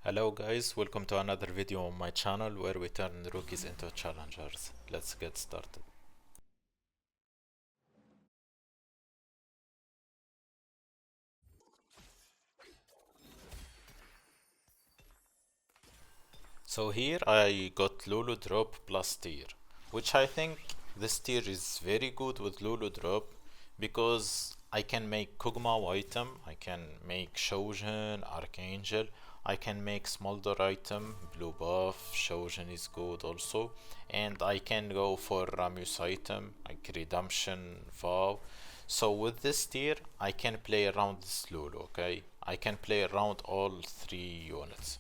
Hello guys, welcome to another video on my channel where we turn rookies into challengers. Let's get started. So here I got Lulu drop plus tier, which I think this tier is very good with Lulu drop because I can make Kog'Maw item, I can make Shojin, Archangel, I can make Smolder item, blue buff, Shojin is good also, and I can go for Rammus item, like Redemption, Vow. So with this tier, I can play around this Lulu, okay? I can play around all three units.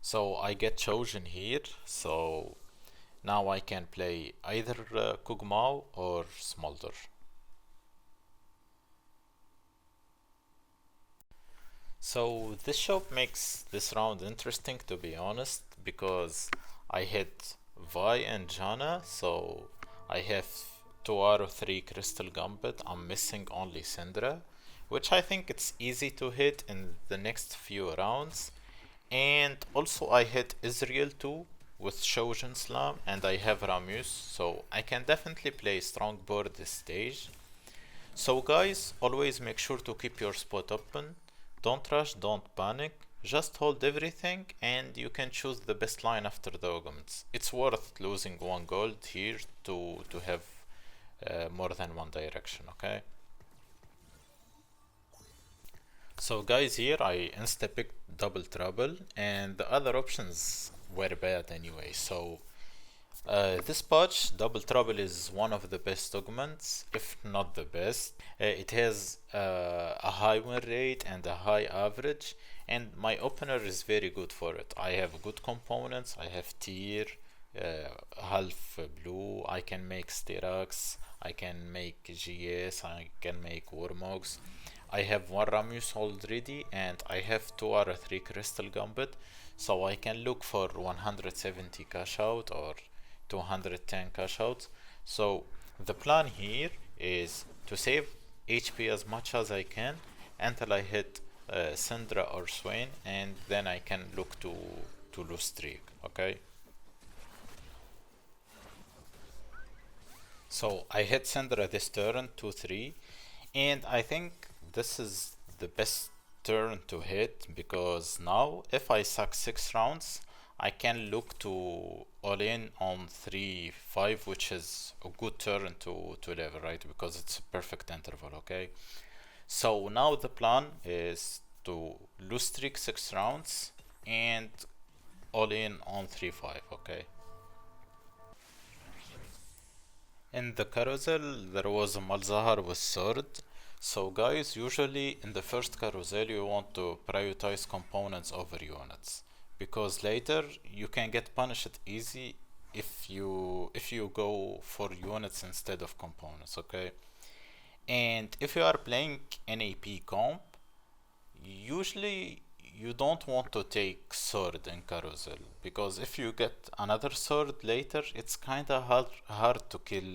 So I get chosen here, so now I can play either Kog'Maw or Smolder. So this shop makes this round interesting, to be honest, because I hit Vi and Janna, so I have 2 out of 3 Crystal Gambit. I'm missing only Syndra, which I think it's easy to hit in the next few rounds. And also I hit Israel too with Shojin Slam, and I have Rammus, so I can definitely play strong board this stage. So guys, always make sure to keep your spot open. Don't rush, don't panic. Just hold everything and you can choose the best line after the augments. It's worth losing 1 gold here to have more than one direction, okay? So guys, here I insta-picked double trouble and the other options were bad anyway. So this patch, Double Trouble is one of the best augments, if not the best. It has a high win rate and a high average, and my opener is very good for it. I have good components, I have tier, half blue, I can make Styrax, I can make GS, I can make Warmogs. I have one Rammus already, and I have 2 out of 3 Crystal Gambit, so I can look for 170 cash out or 210 cash outs. So the plan here is to save HP as much as I can until I hit Syndra or Swain, and then I can look to lose streak, okay? So I hit Syndra this turn 2-3, and I think this is the best turn to hit because now if I suck 6 rounds, I can look to all in on 3-5, which is a good turn to level, right? Because it's a perfect interval, okay? So now the plan is to lose streak 6 rounds and all in on 3-5, okay? In the carousel, there was a Malzahar with sword. So guys, usually in the first carousel, you want to prioritize components over units, because later you can get punished easy if you go for units instead of components, okay? And if you are playing NAP comp, usually you don't want to take sword in carousel, because if you get another sword later, it's kinda hard to kill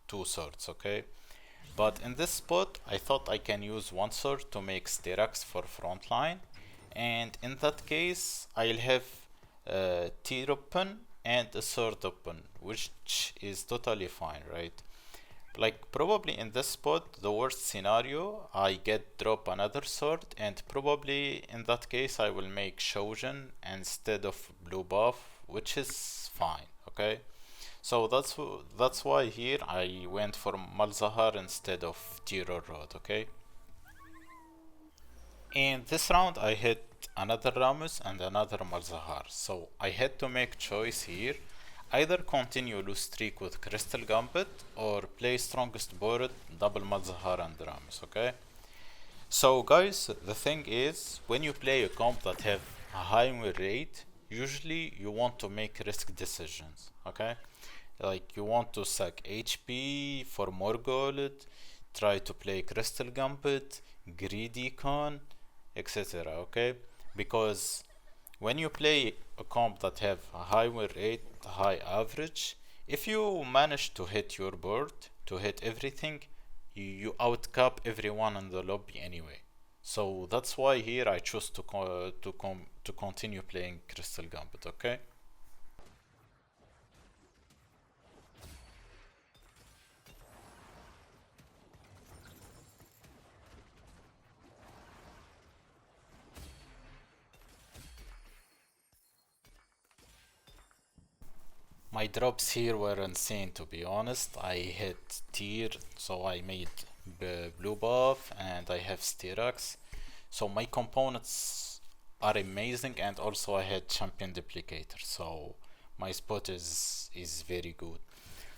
two swords, okay? But in this spot, I thought I can use one sword to make Styrax for frontline, and in that case, I'll have tier open and a sword open, which is totally fine, right? Like probably in this spot, the worst scenario, I get drop another sword, and probably in that case I will make Shojin instead of blue buff, which is fine, okay? So that's why here I went for Malzahar instead of Tiro Road, okay? And this round I hit another Rammus and another Malzahar, so I had to make choice here. Either continue lose streak with Crystal Gambit or play strongest board, double Malzahar and Rammus, okay? So guys, the thing is, when you play a comp that have a high win rate, usually you want to make risk decisions, okay? Like you want to sack HP for more gold, try to play Crystal Gambit, Greedy Con, etc. Okay? Because when you play a comp that have a high win rate, high average, if you manage to hit your board, to hit everything, you outcap everyone in the lobby anyway. So that's why here I choose to continue playing Crystal Gambit. Okay. My drops here were insane, to be honest. I hit tier, so I made blue buff, and I have Styrax. So my components are amazing, and also I had champion duplicator. So my spot is very good.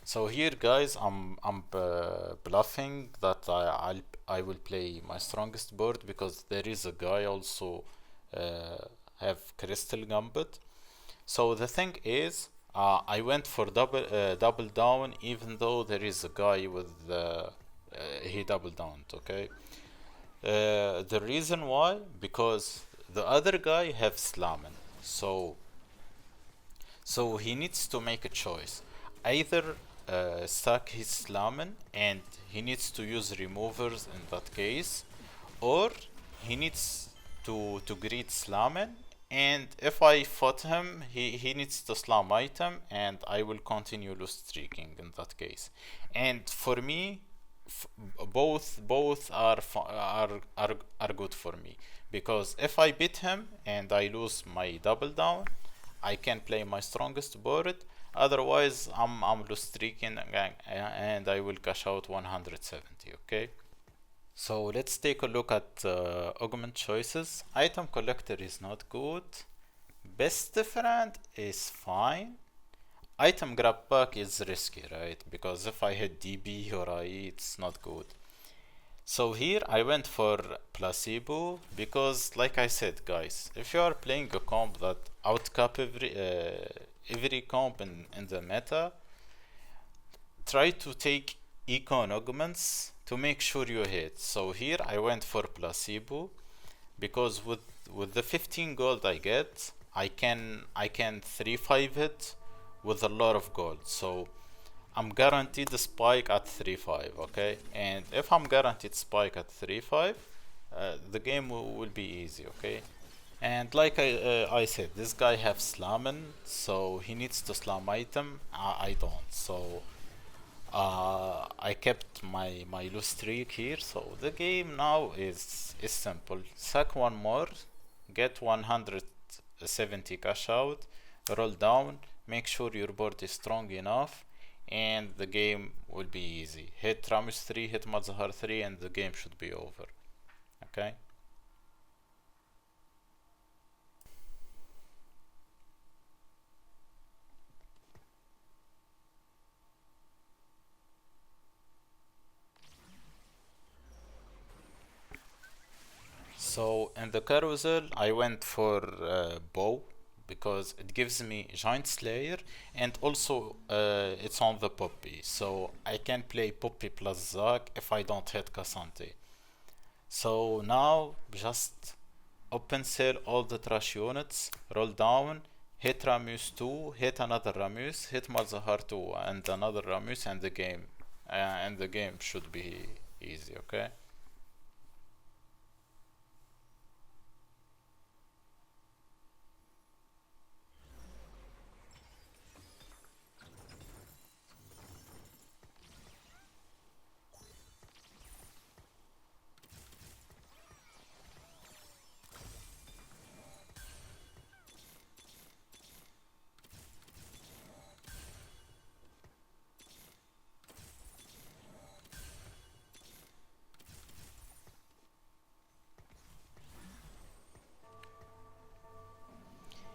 So here, guys, I'm bluffing that I will play my strongest board because there is a guy also uh, have Crystal Gambit. So the thing is, I went for double down, even though there is a guy with he double downed. Okay, the reason why, because the other guy have slamming, so he needs to make a choice. Either stack his slamming and he needs to use removers in that case, or he needs to greet slamming, and if I fought him, he needs to slam item, and I will continue loose streaking in that case. And for me, both are good for me, because if I beat him and I lose my double down, I can play my strongest board. Otherwise, I'm loose streaking, and I will cash out 170. Okay. So let's take a look at augment choices. Item collector is not good. Best friend is fine. Item grab pack is risky, right? Because if I hit DB or IE, it's not good. So here I went for placebo because, like I said, guys, if you are playing a comp that outcap every comp in the meta, try to take econ augments to make sure you hit. So here I went for placebo because with the 15 gold I get, I can 3-5 it with a lot of gold. So I'm guaranteed the spike at 3-5. Okay, and if I'm guaranteed spike at 3-5, the game will be easy. Okay, and like I said, this guy have slamming, so he needs to slam item. I don't, so I kept my loose streak here. So the game now is simple. Sack one more, get 170 cash out, roll down, make sure your board is strong enough, and the game will be easy. Hit Ramus 3, hit Mazahar 3, and the game should be over. Okay. So in the carousel, I went for bow because it gives me giant slayer, and also it's on the poppy, so I can play poppy plus Zac if I don't hit Cassante. So now just open sell all the trash units, roll down, hit Ramus 2, hit another Ramus, hit Malzahar 2 and another Ramus, and the game should be easy. Okay.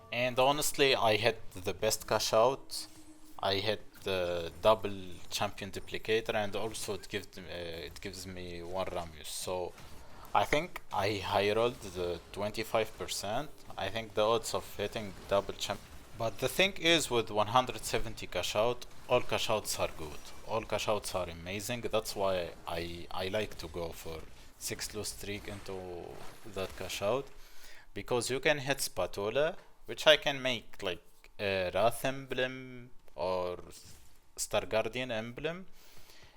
And honestly, I had the best cash out. I had the double champion duplicator, and also it gives me one Ramus. So I think I high rolled the 25%. I think the odds of hitting double champ. But the thing is, with 170 cash out, all cash outs are good. All cash outs are amazing. That's why I like to go for 6 lose streak into that cash out, because you can hit Spatola, which I can make like a Wrath emblem or Star Guardian emblem,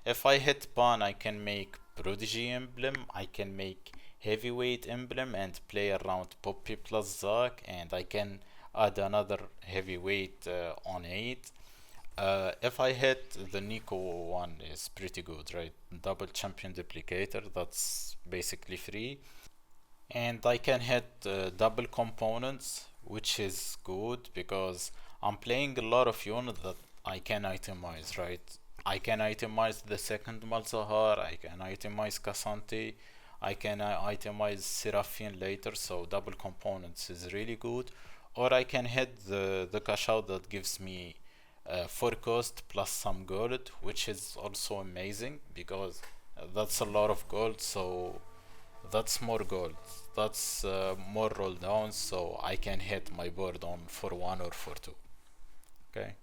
If I hit pawn, I can make Prodigy Emblem, I can make Heavyweight Emblem and play around Poppy plus Zack, and I can add another Heavyweight on 8. If I hit the Nico one is pretty good, right? Double champion duplicator, that's basically free. And I can hit double components, which is good because I'm playing a lot of units that I can itemize, right? I can itemize the second Malzahar, I can itemize Kasante, I can itemize Seraphine later, so double components is really good. Or I can hit the cash out that gives me 4 cost plus some gold, which is also amazing because that's a lot of gold, so that's more gold. That's more roll down, so I can hit my board on for 1 or for 2. Okay.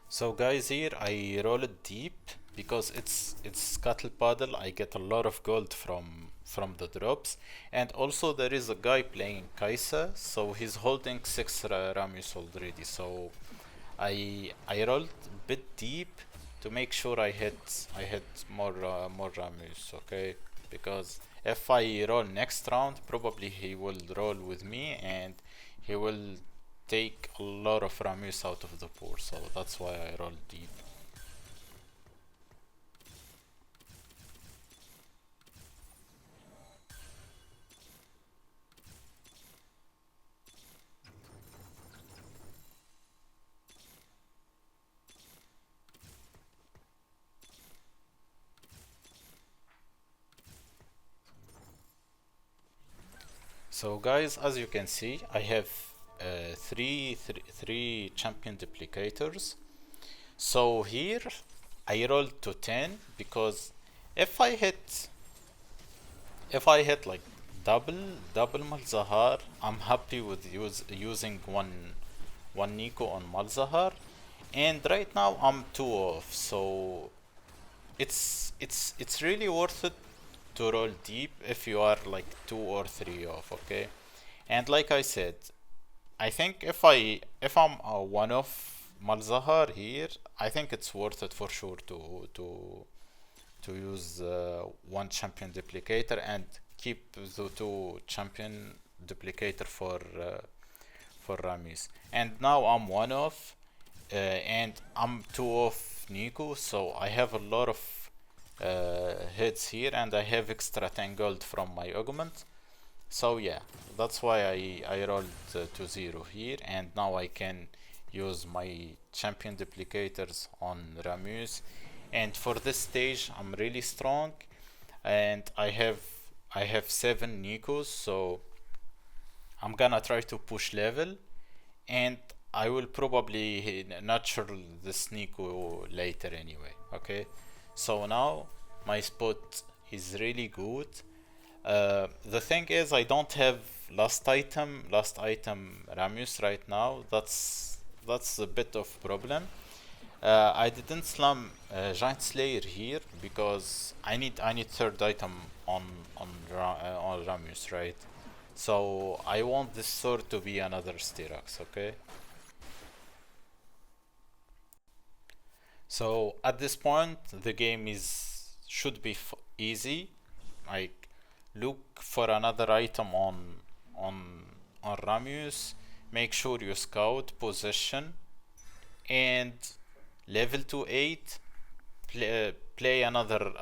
So guys, here I roll it deep because it's scuttle paddle. I get a lot of gold from the drops, and also there is a guy playing Kaisa, so he's holding 6 Ramus already. So I rolled a bit deep to make sure I hit more Ramus, okay? Because if I roll next round, probably he will roll with me and he will take a lot of Ramus out of the board. So that's why I roll deep. So guys, as you can see, I have three champion duplicators. So here I rolled to 10 because if I hit if I hit like double Malzahar, I'm happy with using one Nico on Malzahar, and right now I'm 2 off, so it's really worth it to roll deep if you are like 2 or 3 off, okay? And like I said, I think if I'm a one off Malzahar here, I think it's worth it for sure to use one champion duplicator and keep the 2 champion duplicator for Ramis. And now I'm one off, and I'm 2 off Nico, so I have a lot of hits here, and I have extra 10 gold from my augment. So yeah, that's why I rolled to 0 here, and now I can use my champion duplicators on Ramus. And for this stage, I'm really strong, and I have 7 Nikos, so I'm gonna try to push level, and I will probably natural this Nico later anyway. Okay, so now my spot is really good. The thing is, I don't have last item Ramus right now. That's a bit of problem. I didn't slam Giant Slayer here because I need third item on Ramus, right? So I want this sword to be another Styrax, okay? So at this point, the game is should be easy. Like, look for another item on on Ramus. Make sure you scout position and level to 8. Play another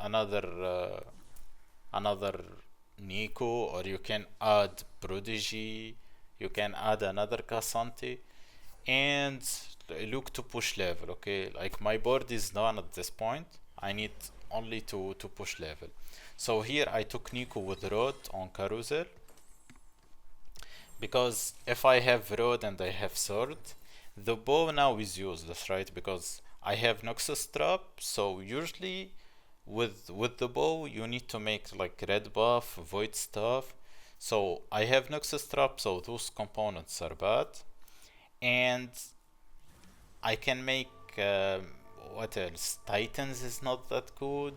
Nico, or you can add Prodigy. You can add another Kasante and look to push level. Okay, like my board is done at this point. I need only to push level. So here I took Nico with Road on Carousel because if I have Road and I have Sword, the bow now is useless, right? Because I have Noxus Trap, so usually with the bow you need to make like red buff, void stuff. So I have Noxus Trap, so those components are bad, and I can make what else? Titans is not that good.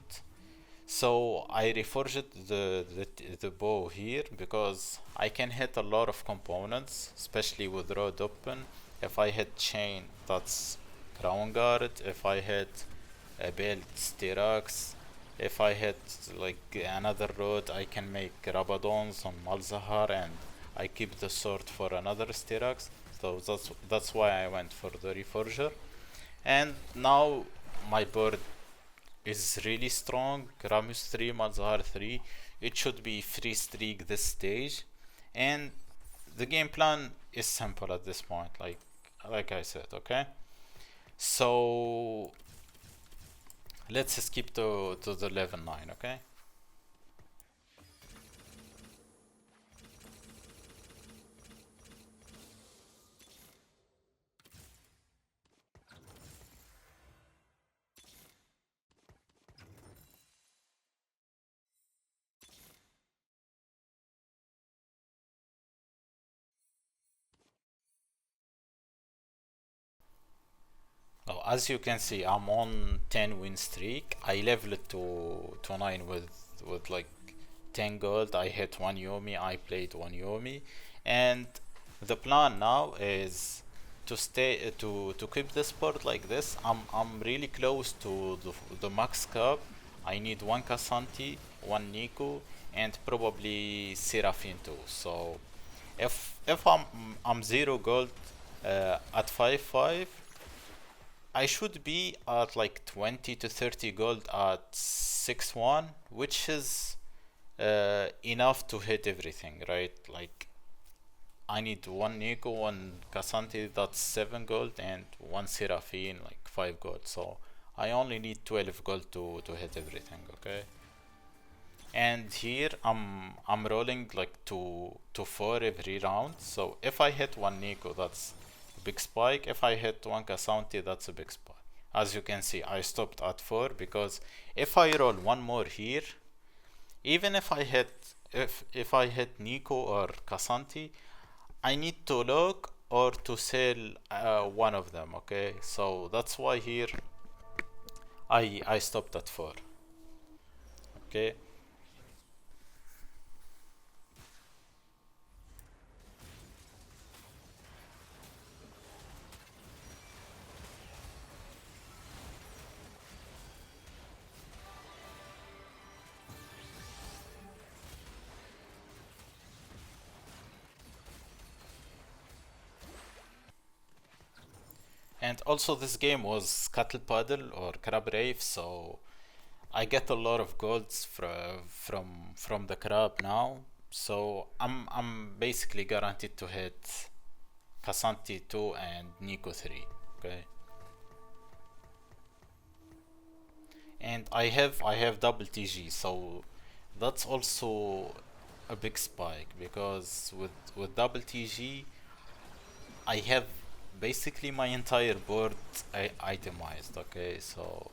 So I reforged the bow here because I can hit a lot of components, especially with road open. If I hit chain, that's crown guard. If I hit a belt, Styrax. If I hit like another road, I can make Rabadons on Malzahar, and I keep the sword for another Styrax. So that's why I went for the reforger. And now my board is really strong. Ramus 3, Malzahar 3. It should be free streak this stage. And the game plan is simple at this point, like I said, okay? So let's skip to the level 9, okay? Oh, as you can see, I'm on 10 win streak. I leveled to 9 with like 10 gold. I hit one Yomi. I played one Yomi, and the plan now is to stay to keep this board like this. I'm really close to the max cap. I need one Kasanti, one Nico, and probably Seraphine too. So if I'm 0 gold at 5-5, I should be at like 20 to 30 gold at 6-1, which is enough to hit everything, right? Like, I need one Nico, one Cassante, that's 7 gold, and one Seraphine, like 5 gold. So I only need 12 gold to hit everything, okay? And here I'm rolling like to 4 every round. So if I hit one Nico, that's a big spike. If I hit one Cassante, that's a big spike. As you can see, I stopped at 4 because if I roll one more here, even if I hit Nico or Cassante, I need to lock or to sell one of them. Okay, so that's why here I stopped at 4. Okay. And also this game was Scuttle Puddle or Crab Rave, so I get a lot of golds from the crab now. So I'm basically guaranteed to hit Casanti 2 and Nico 3. Okay. And I have double TG, so that's also a big spike because with double TG I have basically my entire board itemized. Okay, so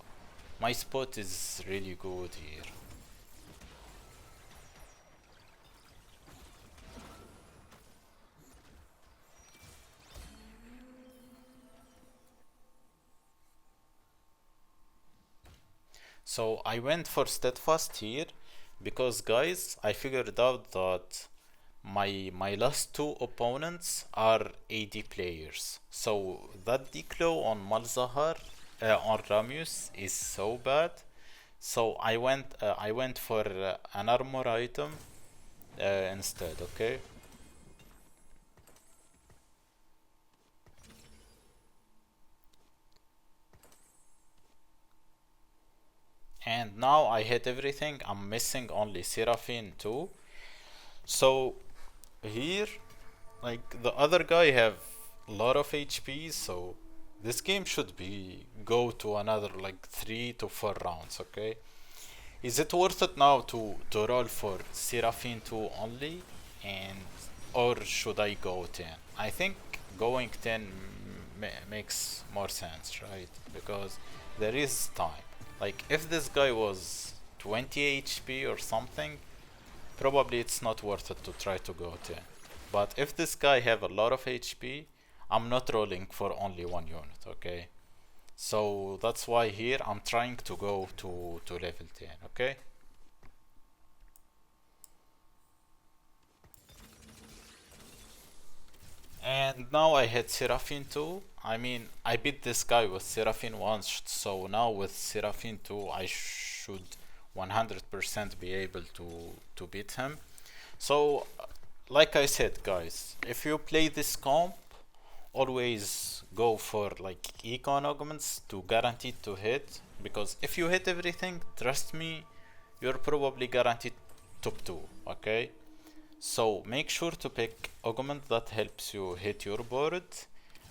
my spot is really good here. So I went for steadfast here because guys, I figured out that my last two opponents are AD players. So that declo on Malzahar on Ramius is so bad. So I went for an armor item instead. Okay. And now I hit everything. I'm missing only Seraphine too. So here, like the other guy have a lot of HP, so this game should be go to another like 3 to 4 rounds. Okay, is it worth it now to roll for Seraphine 2 only, and or should I go 10? I think going 10 makes more sense, right? Because there is time. Like if this guy was 20 HP or something, probably it's not worth it to try to go 10. But if this guy have a lot of HP, I'm not rolling for only one unit, okay? So that's why here I'm trying to go to level 10. Okay. And now I hit Seraphine 2. I mean, I beat this guy with Seraphine once, so now with Seraphine 2 I should 100% be able to beat him. So, like I said, guys, if you play this comp, always go for like econ augments to guarantee to hit, because if you hit everything, trust me, you're probably guaranteed top 2, okay? So make sure to pick augment that helps you hit your board.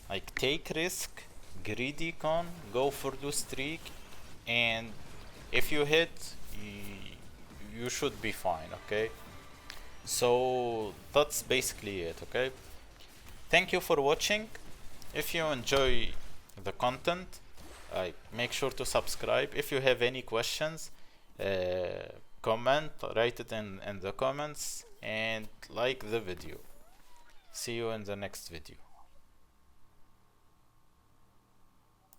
Like take risk, greedy con, go for do streak, and if you hit, you should be fine. Okay. So that's basically it. Okay. Thank you for watching. If you enjoy the content, make sure to subscribe. If you have any questions, comment, write it in the comments, and like the video. See you in the next video.